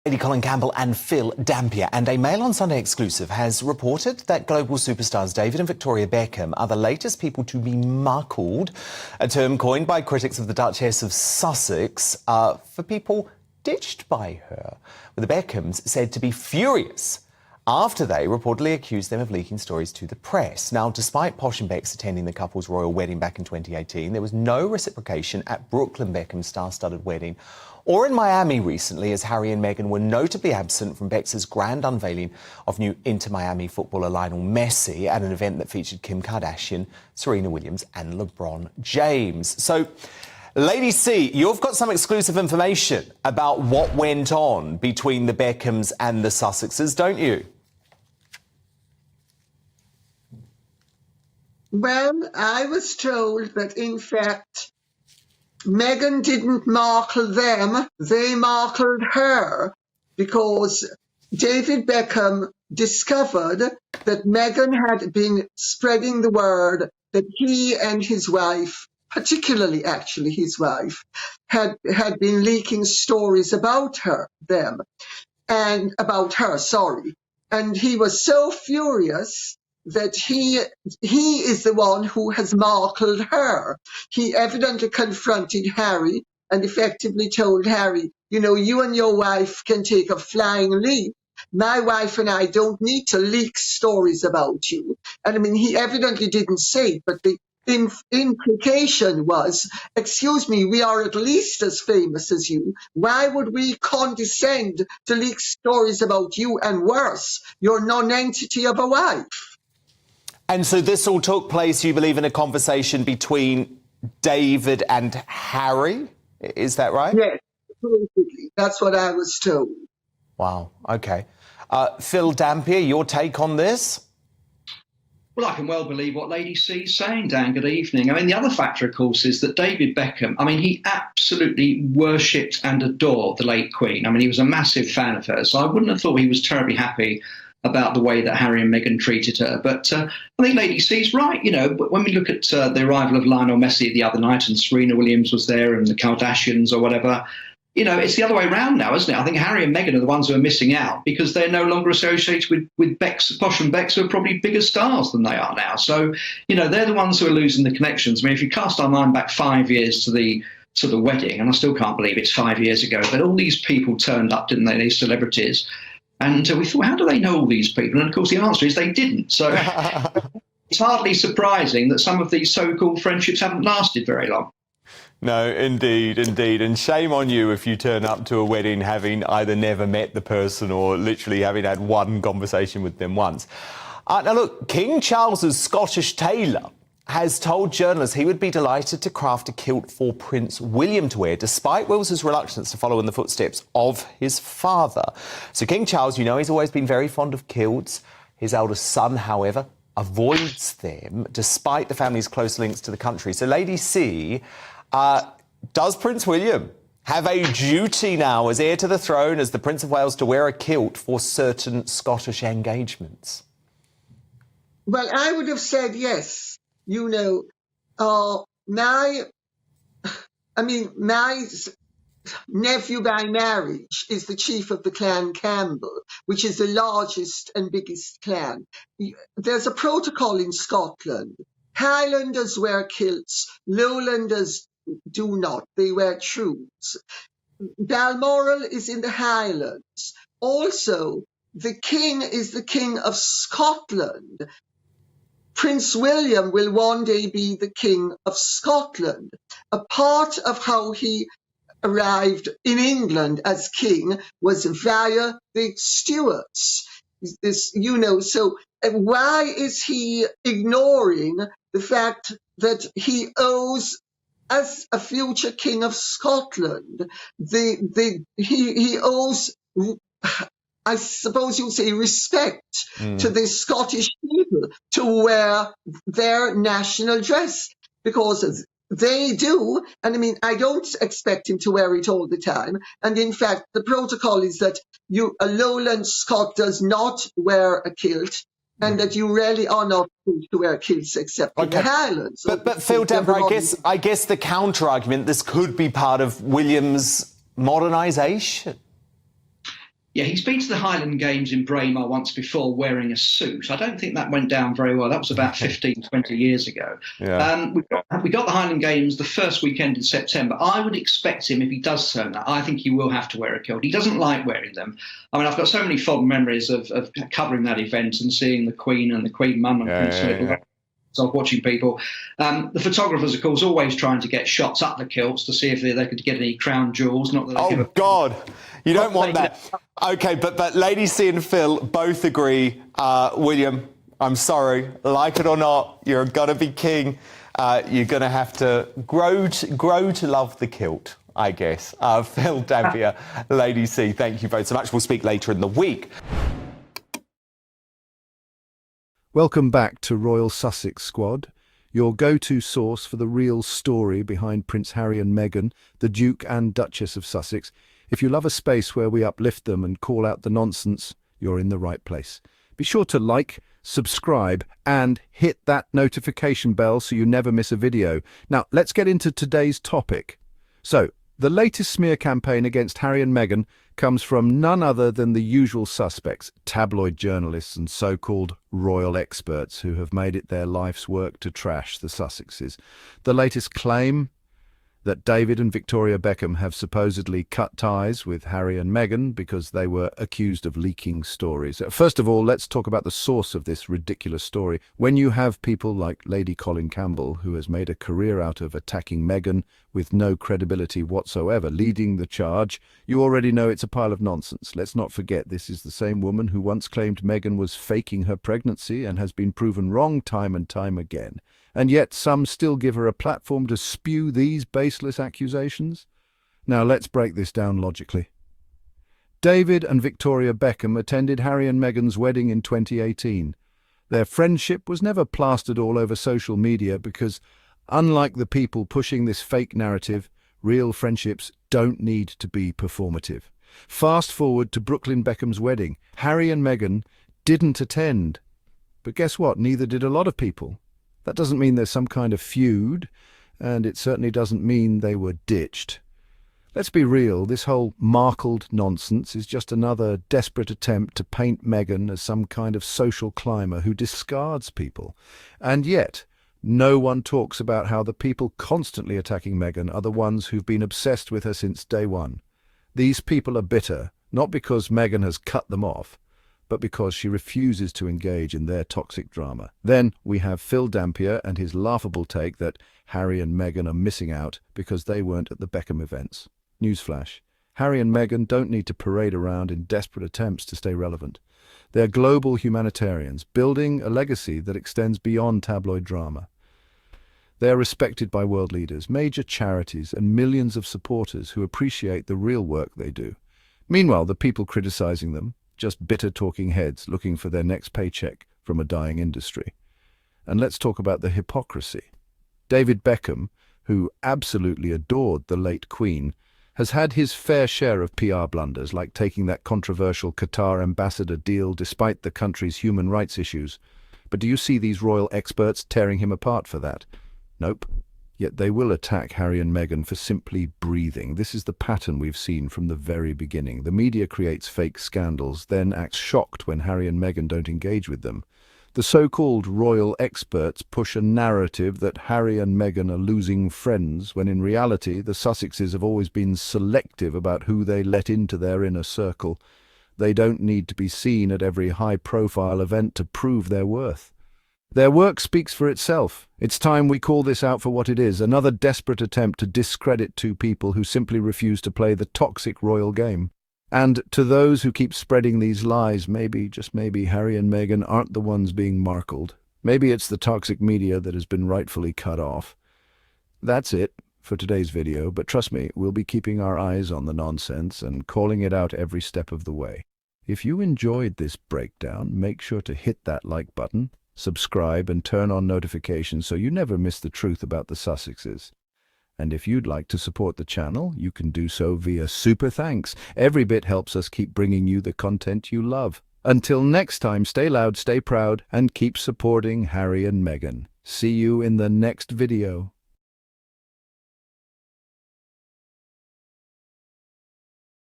Lady Colin Campbell and Phil Dampier, and a Mail on Sunday exclusive has reported that global superstars David and Victoria Beckham are the latest people to be markled, a term coined by critics of the Duchess of Sussex for people ditched by her, with the Beckhams said to be furious after they reportedly accused them of leaking stories to the press. Now, despite Posh and Becks attending the couple's royal wedding back in 2018, there was no reciprocation at Brooklyn Beckham's star-studded wedding or in Miami recently, as Harry and Meghan were notably absent from Becks' grand unveiling of new Inter Miami footballer Lionel Messi at an event that featured Kim Kardashian, Serena Williams and LeBron James. So, Lady C, you've got some exclusive information about what went on between the Beckhams and the Sussexes, don't you? Well, I was told that, in fact, Meghan didn't markle them, they markled her, because David Beckham discovered that Meghan had been spreading the word that he and his wife, particularly actually his wife, had been leaking stories about them, and about her, sorry. And he was so furious that he is the one who has markled her. He evidently confronted Harry and effectively told Harry, you know, you and your wife can take a flying leap. My wife and I don't need to leak stories about you. And I mean, he evidently didn't say it, but the implication was, excuse me, we are at least as famous as you. Why would we condescend to leak stories about you, and worse, your non-entity of a wife? And so this all took place, you believe, in a conversation between David and Harry? Is that right? Yes, basically. That's what I was told. Wow, OK. Phil Dampier, your take on this? Well, I can well believe what Lady C is saying, Dan. Good evening. I mean, the other factor, of course, is that David Beckham, I mean, he absolutely worshipped and adored the late Queen. I mean, he was a massive fan of hers, so I wouldn't have thought he was terribly happy about the way that Harry and Meghan treated her. But I think Lady C's right. You know, but when we look at the arrival of Lionel Messi the other night and Serena Williams was there and the Kardashians or whatever, you know, it's the other way around now, isn't it? I think Harry and Meghan are the ones who are missing out because they're no longer associated with Becks, Posh and Becks, who are probably bigger stars than they are now. So, you know, they're the ones who are losing the connections. I mean, if you cast our mind back 5 years to the wedding, and I still can't believe it's 5 years ago, but all these people turned up, didn't they, these celebrities? And we thought, how do they know all these people? And, of course, the answer is they didn't. So it's hardly surprising that some of these so-called friendships haven't lasted very long. No, indeed, indeed. And shame on you if you turn up to a wedding having either never met the person or literally having had one conversation with them once. Now, look, King Charles's Scottish tailor has told journalists he would be delighted to craft a kilt for Prince William to wear, despite Wales's reluctance to follow in the footsteps of his father. So King Charles, you know, he's always been very fond of kilts. His eldest son, however, avoids them, despite the family's close links to the country. So Lady C, does Prince William have a duty now as heir to the throne, as the Prince of Wales, to wear a kilt for certain Scottish engagements? Well, I would have said yes. You know, my nephew by marriage is the chief of the clan Campbell, which is the largest and biggest clan. There's a protocol in Scotland. Highlanders wear kilts, Lowlanders do not. They wear trews. Balmoral is in the Highlands. Also, the king is the King of Scotland. Prince William will one day be the King of Scotland. A part of how he arrived in England as king was via the Stuarts. This, you know, so why is he ignoring the fact that he owes, as a future King of Scotland, he owes, I suppose you'd say, respect to the Scottish people to wear their national dress, because they do. And I mean, I don't expect him to wear it all the time. And in fact, the protocol is that a Lowland Scot does not wear a kilt, and that you rarely are not to wear kilts except in the Highlands. But Phil Dampier, I guess the counter-argument, this could be part of William's modernisation. Yeah, he's been to the Highland Games in Braemar once before wearing a suit. I don't think that went down very well. That was about 15, 20 years ago. Yeah. We got the Highland Games the first weekend in September. I would expect him, if he does turn up, I think he will have to wear a kilt. He doesn't like wearing them. I mean, I've got so many fond memories of covering that event and seeing the Queen and the Queen Mum and Prince Philip. Of watching people. The photographers, of course, always trying to get shots up the kilts to see if they could get any crown jewels. Not that they God, you don't want that. Okay, but Lady C and Phil both agree. William, I'm sorry, like it or not, you're going to be king. You're going to have to grow to love the kilt, I guess. Phil, Dampier, Lady C, thank you both so much. We'll speak later in the week. Welcome back to Royal Sussex Squad, your go-to source for the real story behind Prince Harry and Meghan, the Duke and Duchess of Sussex. If you love a space where we uplift them and call out the nonsense, you're in the right place. Be sure to like, subscribe, and hit that notification bell so you never miss a video. Now, let's get into today's topic. So, the latest smear campaign against Harry and Meghan comes from none other than the usual suspects, tabloid journalists and so-called royal experts who have made it their life's work to trash the Sussexes. The latest claim that David and Victoria Beckham have supposedly cut ties with Harry and Meghan because they were accused of leaking stories. First of all, let's talk about the source of this ridiculous story. When you have people like Lady Colin Campbell, who has made a career out of attacking Meghan with no credibility whatsoever, leading the charge, you already know it's a pile of nonsense. Let's not forget this is the same woman who once claimed Meghan was faking her pregnancy and has been proven wrong time and time again. And yet some still give her a platform to spew these baseless accusations? Now let's break this down logically. David and Victoria Beckham attended Harry and Meghan's wedding in 2018. Their friendship was never plastered all over social media because, unlike the people pushing this fake narrative, real friendships don't need to be performative. Fast forward to Brooklyn Beckham's wedding. Harry and Meghan didn't attend. But guess what? Neither did a lot of people. That doesn't mean there's some kind of feud, and it certainly doesn't mean they were ditched. Let's be real, this whole Markled nonsense is just another desperate attempt to paint Meghan as some kind of social climber who discards people. And yet, no one talks about how the people constantly attacking Meghan are the ones who've been obsessed with her since day one. These people are bitter, not because Meghan has cut them off, but because she refuses to engage in their toxic drama. Then we have Phil Dampier and his laughable take that Harry and Meghan are missing out because they weren't at the Beckham events. Newsflash: Harry and Meghan don't need to parade around in desperate attempts to stay relevant. They're global humanitarians, building a legacy that extends beyond tabloid drama. They're respected by world leaders, major charities, and millions of supporters who appreciate the real work they do. Meanwhile, the people criticizing them, just bitter talking heads looking for their next paycheck from a dying industry. And let's talk about the hypocrisy. David Beckham, who absolutely adored the late Queen, has had his fair share of PR blunders, like taking that controversial Qatar ambassador deal despite the country's human rights issues. But do you see these royal experts tearing him apart for that? Nope. Yet they will attack Harry and Meghan for simply breathing. This is the pattern we've seen from the very beginning. The media creates fake scandals, then acts shocked when Harry and Meghan don't engage with them. The so-called royal experts push a narrative that Harry and Meghan are losing friends, when in reality the Sussexes have always been selective about who they let into their inner circle. They don't need to be seen at every high-profile event to prove their worth. Their work speaks for itself. It's time we call this out for what it is, another desperate attempt to discredit two people who simply refuse to play the toxic royal game. And to those who keep spreading these lies, maybe, just maybe, Harry and Meghan aren't the ones being markled. Maybe it's the toxic media that has been rightfully cut off. That's it for today's video, but trust me, we'll be keeping our eyes on the nonsense and calling it out every step of the way. If you enjoyed this breakdown, make sure to hit that like button, subscribe, and turn on notifications so you never miss the truth about the Sussexes. And if you'd like to support the channel, you can do so via Super Thanks. Every bit helps us keep bringing you the content you love. Until next time, stay loud, stay proud, and keep supporting Harry and Meghan. See you in the next video.